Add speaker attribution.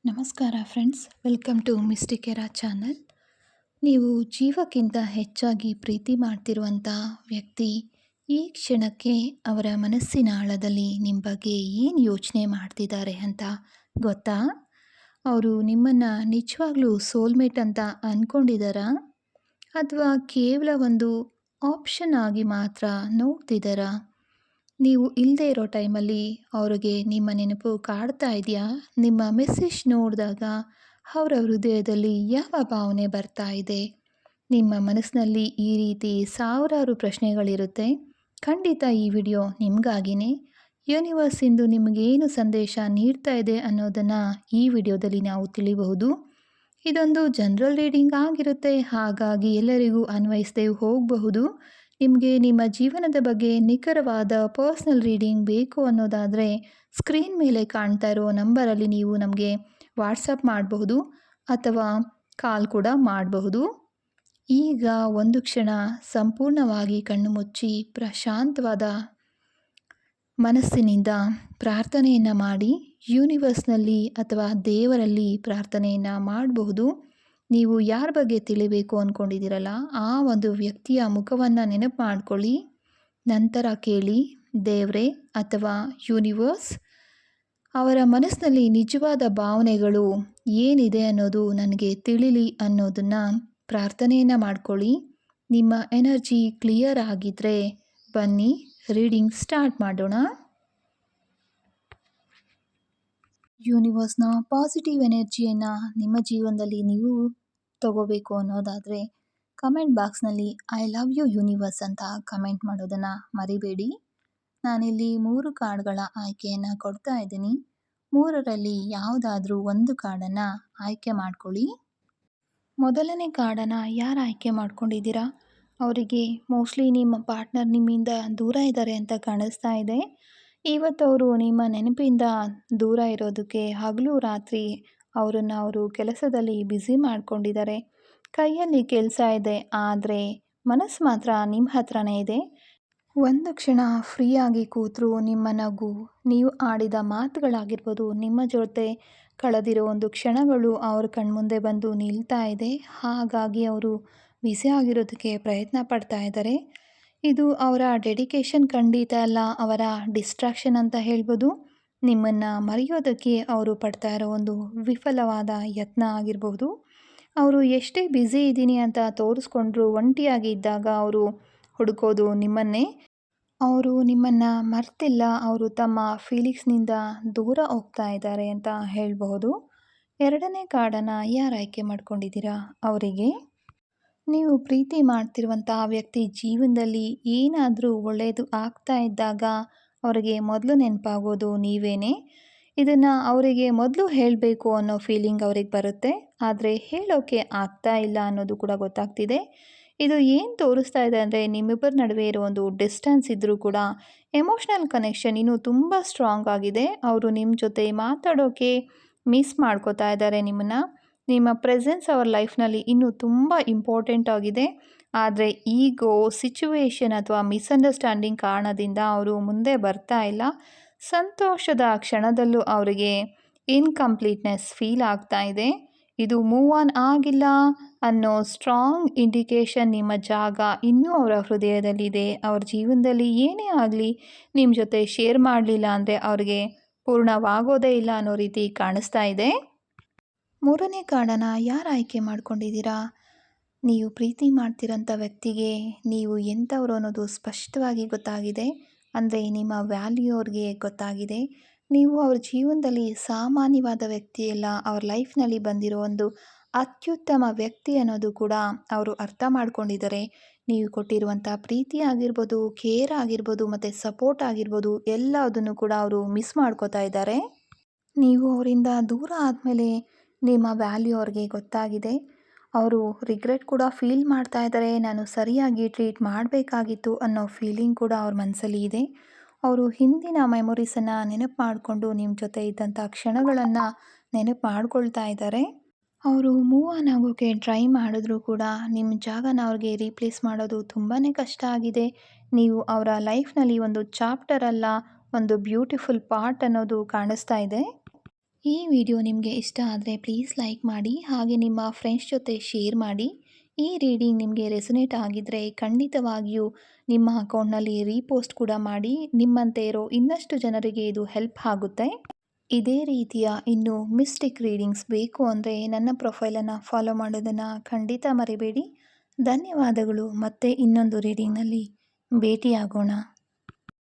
Speaker 1: ನಮಸ್ಕಾರ friends, welcome to ಮಿಸ್ಟಿಕೆರಾ channel. ನೀವು ಜೀವಕ್ಕಿಂತ ಹೆಚ್ಚಾಗಿ ಪ್ರೀತಿ ಮಾಡ್ತಿರುವಂಥ ವ್ಯಕ್ತಿ ಈ ಕ್ಷಣಕ್ಕೆ ಅವರ ಮನಸ್ಸಿನ ಆಳದಲ್ಲಿ ನಿಮ್ಮ ಬಗ್ಗೆ ಏನು ಯೋಚನೆ ಮಾಡ್ತಿದ್ದಾರೆ ಅಂತ ಗೊತ್ತಾ? ಅವರು ನಿಮ್ಮನ್ನು ನಿಜವಾಗ್ಲೂ ಸೋಲ್ಮೇಟ್ ಅಂತ ಅಂದ್ಕೊಂಡಿದ್ದಾರಾ, ಅಥವಾ ಕೇವಲ ಒಂದು ಆಪ್ಷನ್ ಆಗಿ ಮಾತ್ರ ನೋಡ್ತಿದ್ದಾರಾ? ನೀವು ಇಲ್ಲದೆ ಇರೋ ಟೈಮಲ್ಲಿ ಅವ್ರಿಗೆ ನಿಮ್ಮ ನೆನಪು ಕಾಡ್ತಾ ಇದೆಯಾ? ನಿಮ್ಮ ಮೆಸೇಜ್ ನೋಡಿದಾಗ ಅವರ ಹೃದಯದಲ್ಲಿ ಯಾವ ಭಾವನೆ ಬರ್ತಾ ಇದೆ? ನಿಮ್ಮ ಮನಸ್ಸಿನಲ್ಲಿ ಈ ರೀತಿ ಸಾವಿರಾರು ಪ್ರಶ್ನೆಗಳಿರುತ್ತೆ. ಖಂಡಿತ ಈ ವಿಡಿಯೋ ನಿಮಗಾಗಿನೇ. ಯೂನಿವರ್ಸ್ ಇಂದು ನಿಮಗೇನು ಸಂದೇಶ ನೀಡ್ತಾ ಇದೆ ಅನ್ನೋದನ್ನು ಈ ವಿಡಿಯೋದಲ್ಲಿ ನಾವು ತಿಳಿಬಹುದು. ಇದೊಂದು ಜನರಲ್ ರೀಡಿಂಗ್ ಆಗಿರುತ್ತೆ, ಹಾಗಾಗಿ ಎಲ್ಲರಿಗೂ ಅನ್ವಯಿಸದೆ ಹೋಗಬಹುದು. ನಿಮಗೆ ನಿಮ್ಮ ಜೀವನದ ಬಗ್ಗೆ ನಿಖರವಾದ ಪರ್ಸ್ನಲ್ ರೀಡಿಂಗ್ ಬೇಕು ಅನ್ನೋದಾದರೆ ಸ್ಕ್ರೀನ್ ಮೇಲೆ ಕಾಣ್ತಾ ಇರೋ ನಂಬರಲ್ಲಿ ನೀವು ನಮಗೆ ವಾಟ್ಸಪ್ ಮಾಡಬಹುದು ಅಥವಾ ಕಾಲ್ ಕೂಡ ಮಾಡಬಹುದು. ಈಗ ಒಂದು ಕ್ಷಣ ಸಂಪೂರ್ಣವಾಗಿ ಕಣ್ಣು ಮುಚ್ಚಿ ಪ್ರಶಾಂತವಾದ ಮನಸ್ಸಿನಿಂದ ಪ್ರಾರ್ಥನೆಯನ್ನು ಮಾಡಿ ಯೂನಿವರ್ಸ್ನಲ್ಲಿ ಅಥವಾ ದೇವರಲ್ಲಿ ಪ್ರಾರ್ಥನೆಯನ್ನು ಮಾಡಬಹುದು. ನೀವು ಯಾರ ಬಗ್ಗೆ ತಿಳಿಬೇಕು ಅಂದ್ಕೊಂಡಿದ್ದೀರಲ್ಲ ಆ ಒಂದು ವ್ಯಕ್ತಿಯ ಮುಖವನ್ನು ನೆನಪು ಮಾಡ್ಕೊಳ್ಳಿ. ನಂತರ ಕೇಳಿ, ದೇವರೇ ಅಥವಾ ಯೂನಿವರ್ಸ್, ಅವರ ಮನಸ್ಸಿನಲ್ಲಿ ನಿಜವಾದ ಭಾವನೆಗಳು ಏನಿದೆ ಅನ್ನೋದು ನನಗೆ ತಿಳಿಲಿ ಅನ್ನೋದನ್ನು ಪ್ರಾರ್ಥನೆಯನ್ನು ಮಾಡ್ಕೊಳ್ಳಿ. ನಿಮ್ಮ ಎನರ್ಜಿ ಕ್ಲಿಯರ್ ಆಗಿದ್ದರೆ ಬನ್ನಿ ರೀಡಿಂಗ್ ಸ್ಟಾರ್ಟ್ ಮಾಡೋಣ. ಯೂನಿವರ್ಸ್ನ ಪಾಸಿಟಿವ್ ಎನರ್ಜಿಯನ್ನು ನಿಮ್ಮ ಜೀವನದಲ್ಲಿ ನೀವು ತಗೋಬೇಕು ಅನ್ನೋದಾದರೆ ಕಮೆಂಟ್ ಬಾಕ್ಸ್ನಲ್ಲಿ ಐ ಲವ್ ಯು ಯೂನಿವರ್ಸ್ ಅಂತ ಕಮೆಂಟ್ ಮಾಡೋದನ್ನು ಮರಿಬೇಡಿ. ನಾನಿಲ್ಲಿ 3 ಕಾರ್ಡ್ಗಳ ಆಯ್ಕೆಯನ್ನು ಕೊಡ್ತಾ ಇದ್ದೀನಿ. 3ರಲ್ಲಿ ಯಾವುದಾದ್ರೂ ಒಂದು ಕಾರ್ಡನ್ನು ಆಯ್ಕೆ ಮಾಡ್ಕೊಳ್ಳಿ. ಮೊದಲನೇ ಕಾರ್ಡನ್ನು ಯಾರು ಆಯ್ಕೆ ಮಾಡ್ಕೊಂಡಿದ್ದೀರಾ ಅವರಿಗೆ ಮೋಸ್ಟ್ಲಿ ನಿಮ್ಮ ಪಾರ್ಟ್ನರ್ ನಿಮ್ಮಿಂದ ದೂರ ಇದ್ದಾರೆ ಅಂತ ಕಾಣಿಸ್ತಾ ಇದೆ. ಇವತ್ತು ಅವರು ನಿಮ್ಮ ನೆನಪಿಂದ ದೂರ ಇರೋದಕ್ಕೆ ಹಗಲು ರಾತ್ರಿ ಅವರು ಕೆಲಸದಲ್ಲಿ ಬ್ಯುಸಿ ಮಾಡ್ಕೊಂಡಿದ್ದಾರೆ. ಕೈಯಲ್ಲಿ ಕೆಲಸ ಇದೆ, ಆದರೆ ಮನಸ್ಸು ಮಾತ್ರ ನಿಮ್ಮ ಹತ್ರನೇ ಇದೆ. ಒಂದು ಕ್ಷಣ ಫ್ರೀಯಾಗಿ ಕೂತರು ನಿಮ್ಮ ನಗು, ನೀವು ಆಡಿದ ಮಾತುಗಳಾಗಿರ್ಬೋದು, ನಿಮ್ಮ ಜೊತೆ ಕಳೆದಿರೋ ಒಂದು ಕ್ಷಣಗಳು ಅವ್ರ ಕಣ್ಮುಂದೆ ಬಂದು ನಿಲ್ತಾ ಇದೆ. ಹಾಗಾಗಿ ಅವರು ಬ್ಯುಸಿ ಆಗಿರೋದಕ್ಕೆ ಪ್ರಯತ್ನ ಪಡ್ತಾ ಇದ್ದಾರೆ. ಇದು ಅವರ ಡೆಡಿಕೇಶನ್ ಖಂಡಿತ ಅಲ್ಲ, ಅವರ ಡಿಸ್ಟ್ರಾಕ್ಷನ್ ಅಂತ ಹೇಳ್ಬೋದು. ನಿಮ್ಮನ್ನು ಮರೆಯೋದಕ್ಕೆ ಅವರು ಪಡ್ತಾ ಇರೋ ಒಂದು ವಿಫಲವಾದ ಯತ್ನ ಆಗಿರ್ಬೋದು. ಅವರು ಎಷ್ಟೇ ಬ್ಯುಸಿ ಇದ್ದೀನಿ ಅಂತ ತೋರಿಸ್ಕೊಂಡ್ರು, ಒಂಟಿಯಾಗಿ ಇದ್ದಾಗ ಅವರು ಹುಡುಕೋದು ನಿಮ್ಮನ್ನೇ. ಅವರು ನಿಮ್ಮನ್ನು ಮರ್ತಿಲ್ಲ, ಅವರು ತಮ್ಮ ಫೀಲಿಂಗ್ಸ್ನಿಂದ ದೂರ ಹೋಗ್ತಾ ಇದ್ದಾರೆ ಅಂತ ಹೇಳಬಹುದು. ಎರಡನೇ ಕಾರ್ಡನ್ನು ಯಾರು ಆಯ್ಕೆ ಮಾಡ್ಕೊಂಡಿದ್ದೀರಾ ಅವರಿಗೆ ನೀವು ಪ್ರೀತಿ ಮಾಡ್ತಿರುವಂಥ ವ್ಯಕ್ತಿ ಜೀವನದಲ್ಲಿ ಏನಾದರೂ ಒಳ್ಳೆಯದು ಆಗ್ತಾ ಇದ್ದಾಗ ಅವರಿಗೆ ಮೊದಲು ನೆನಪಾಗೋದು ನೀವೇನೇ. ಇದನ್ನು ಅವರಿಗೆ ಮೊದಲು ಹೇಳಬೇಕು ಅನ್ನೋ ಫೀಲಿಂಗ್ ಅವ್ರಿಗೆ ಬರುತ್ತೆ, ಆದರೆ ಹೇಳೋಕ್ಕೆ ಆಗ್ತಾ ಇಲ್ಲ ಅನ್ನೋದು ಕೂಡ ಗೊತ್ತಾಗ್ತಿದೆ. ಇದು ಏನು ತೋರಿಸ್ತಾ ಇದೆ ಅಂದರೆ ನಿಮ್ಮಿಬ್ಬರ ನಡುವೆ ಇರೋ ಒಂದು ಡಿಸ್ಟೆನ್ಸ್ ಇದ್ದರೂ ಕೂಡ ಎಮೋಷ್ನಲ್ ಕನೆಕ್ಷನ್ ಇನ್ನೂ ತುಂಬ ಸ್ಟ್ರಾಂಗ್ ಆಗಿದೆ. ಅವರು ನಿಮ್ಮ ಜೊತೆ ಮಾತಾಡೋಕ್ಕೆ ಮಿಸ್ ಮಾಡ್ಕೋತಾ ಇದ್ದಾರೆ ನಿಮ್ಮನ್ನು. ನಿಮ್ಮ ಪ್ರೆಸೆನ್ಸ್ ಅವ್ರ ಲೈಫ್ನಲ್ಲಿ ಇನ್ನೂ ತುಂಬ ಇಂಪಾರ್ಟೆಂಟ್ ಆಗಿದೆ. ಆದರೆ ಈಗೋ ಸಿಚುವೇಶನ್ ಅಥವಾ ಮಿಸ್ಅಂಡರ್ಸ್ಟ್ಯಾಂಡಿಂಗ್ ಕಾರಣದಿಂದ ಅವರು ಮುಂದೆ ಬರ್ತಾ ಇಲ್ಲ. ಸಂತೋಷದ ಕ್ಷಣದಲ್ಲೂ ಅವರಿಗೆ ಇನ್ಕಂಪ್ಲೀಟ್ನೆಸ್ ಫೀಲ್ ಆಗ್ತಾ ಇದೆ. ಇದು ಮೂವ್ ಆನ್ ಆಗಿಲ್ಲ ಅನ್ನೋ ಸ್ಟ್ರಾಂಗ್ ಇಂಡಿಕೇಶನ್. ನಿಮ್ಮ ಜಾಗ ಇನ್ನೂ ಅವರ ಹೃದಯದಲ್ಲಿದೆ. ಅವ್ರ ಜೀವನದಲ್ಲಿ ಏನೇ ಆಗಲಿ ನಿಮ್ಮ ಜೊತೆ ಶೇರ್ ಮಾಡಲಿಲ್ಲ ಅಂದರೆ ಅವ್ರಿಗೆ ಪೂರ್ಣವಾಗೋದೇ ಇಲ್ಲ ಅನ್ನೋ ರೀತಿ ಕಾಣಿಸ್ತಾ ಇದೆ. ಮೂರನೇ ಕಾರ್ಡನ್ನು ಯಾರು ಆಯ್ಕೆ ಮಾಡ್ಕೊಂಡಿದ್ದೀರಾ ನೀವು ಪ್ರೀತಿ ಮಾಡ್ತಿರೋಂಥ ವ್ಯಕ್ತಿಗೆ ನೀವು ಎಂಥವ್ರು ಅನ್ನೋದು ಸ್ಪಷ್ಟವಾಗಿ ಗೊತ್ತಾಗಿದೆ. ಅಂದರೆ ನಿಮ್ಮ ವ್ಯಾಲ್ಯೂ ಅವ್ರಿಗೆ ಗೊತ್ತಾಗಿದೆ. ನೀವು ಅವ್ರ ಜೀವನದಲ್ಲಿ ಸಾಮಾನ್ಯವಾದ ವ್ಯಕ್ತಿಯಲ್ಲ, ಅವ್ರ ಲೈಫ್ನಲ್ಲಿ ಬಂದಿರೋ ಒಂದು ಅತ್ಯುತ್ತಮ ವ್ಯಕ್ತಿ ಅನ್ನೋದು ಕೂಡ ಅವರು ಅರ್ಥ ಮಾಡ್ಕೊಂಡಿದ್ದಾರೆ. ನೀವು ಕೊಟ್ಟಿರುವಂಥ ಪ್ರೀತಿ ಆಗಿರ್ಬೋದು, ಕೇರ್ ಆಗಿರ್ಬೋದು ಮತ್ತು ಸಪೋರ್ಟ್ ಆಗಿರ್ಬೋದು, ಎಲ್ಲದನ್ನು ಕೂಡ ಅವರು ಮಿಸ್ ಮಾಡ್ಕೋತಾ ಇದ್ದಾರೆ. ನೀವು ಅವರಿಂದ ದೂರ ಆದಮೇಲೆ ನಿಮ್ಮ ವ್ಯಾಲ್ಯೂ ಅವ್ರಿಗೆ ಗೊತ್ತಾಗಿದೆ. ಅವರು ರಿಗ್ರೆಟ್ ಕೂಡ ಫೀಲ್ ಮಾಡ್ತಾ ಇದ್ದಾರೆ. ನಾನು ಸರಿಯಾಗಿ ಟ್ರೀಟ್ ಮಾಡಬೇಕಾಗಿತ್ತು ಅನ್ನೋ ಫೀಲಿಂಗ್ ಕೂಡ ಅವ್ರ ಮನಸ್ಸಲ್ಲಿ ಇದೆ. ಅವರು ಹಿಂದಿನ ಮೆಮೊರೀಸನ್ನು ನೆನಪು ಮಾಡಿಕೊಂಡು ನಿಮ್ಮ ಜೊತೆ ಇದ್ದಂಥ ಕ್ಷಣಗಳನ್ನು ನೆನಪು ಮಾಡ್ಕೊಳ್ತಾ ಇದ್ದಾರೆ. ಅವರು ಮೂವ್ ಆನ್ ಆಗೋಕ್ಕೆ ಟ್ರೈ ಮಾಡಿದ್ರೂ ಕೂಡ ನಿಮ್ಮ ಜಾಗನ ಅವ್ರಿಗೆ ರೀಪ್ಲೇಸ್ ಮಾಡೋದು ತುಂಬಾ ಕಷ್ಟ ಆಗಿದೆ. ನೀವು ಅವರ ಲೈಫ್ನಲ್ಲಿ ಒಂದು ಚಾಪ್ಟರ್ ಅಲ್ಲ, ಒಂದು ಬ್ಯೂಟಿಫುಲ್ ಪಾರ್ಟ್ ಅನ್ನೋದು ಕಾಣಿಸ್ತಾ ಇದೆ. ಈ ವಿಡಿಯೋ ನಿಮಗೆ ಇಷ್ಟ ಆದರೆ ಪ್ಲೀಸ್ ಲೈಕ್ ಮಾಡಿ, ಹಾಗೆ ನಿಮ್ಮ ಫ್ರೆಂಡ್ಸ್ ಜೊತೆ ಶೇರ್ ಮಾಡಿ. ಈ ರೀಡಿಂಗ್ ನಿಮಗೆ ರೆಸೊನೇಟ್ ಆಗಿದ್ದರೆ ಖಂಡಿತವಾಗಿಯೂ ನಿಮ್ಮ ಅಕೌಂಟ್ನಲ್ಲಿ ರೀಪೋಸ್ಟ್ ಕೂಡ ಮಾಡಿ. ನಿಮ್ಮಂತೆ ಇರೋ ಇನ್ನಷ್ಟು ಜನರಿಗೆ ಇದು ಹೆಲ್ಪ್ ಆಗುತ್ತೆ. ಇದೇ ರೀತಿಯ ಇನ್ನೂ ಮಿಸ್ಟಿಕ್ ರೀಡಿಂಗ್ಸ್ ಬೇಕು ಅಂದರೆ ನನ್ನ ಪ್ರೊಫೈಲನ್ನು ಫಾಲೋ ಮಾಡೋದನ್ನು ಖಂಡಿತ ಮರಿಬೇಡಿ. ಧನ್ಯವಾದಗಳು. ಮತ್ತೆ ಇನ್ನೊಂದು ರೀಡಿಂಗ್ನಲ್ಲಿ ಭೇಟಿಯಾಗೋಣ.